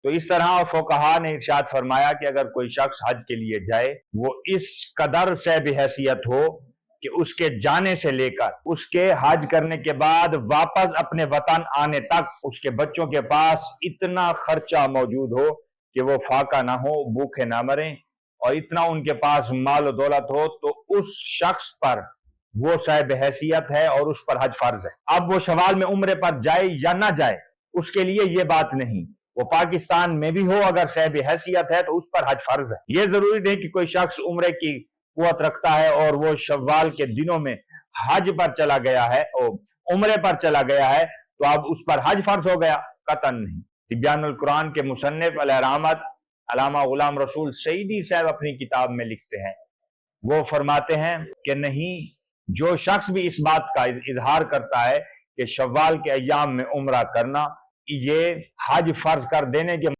تو اس طرح فقہا نے ارشاد فرمایا کہ اگر کوئی شخص حج کے لیے جائے، وہ اس قدر صاحب حیثیت ہو کہ اس کے جانے سے لے کر اس کے حج کرنے کے بعد واپس اپنے وطن آنے تک اس کے بچوں کے پاس اتنا خرچہ موجود ہو کہ وہ فاقہ نہ ہو، بھوکے نہ مریں، اور اتنا ان کے پاس مال و دولت ہو، تو اس شخص پر وہ صاحب حیثیت ہے اور اس پر حج فرض ہے۔ اب وہ شوال میں عمرے پر جائے یا نہ جائے، اس کے لیے یہ بات نہیں، وہ پاکستان میں بھی ہو، اگر صاحب حیثیت ہے تو اس پر حج فرض ہے۔ یہ ضروری نہیں کہ کوئی شخص عمرے کی قوت رکھتا ہے اور وہ شوال کے دنوں میں حج پر چلا گیا ہے اور عمرے پر چلا گیا ہے تو اب اس پر حج فرض ہو گیا، قطعاً نہیں۔ تبیان القرآن کے مصنف علیہ رحمت علامہ غلام رسول سعیدی صاحب اپنی کتاب میں لکھتے ہیں، وہ فرماتے ہیں کہ نہیں، جو شخص بھی اس بات کا اظہار کرتا ہے کہ شوال کے ایام میں عمرہ کرنا یہ حج فرض کر دینے کے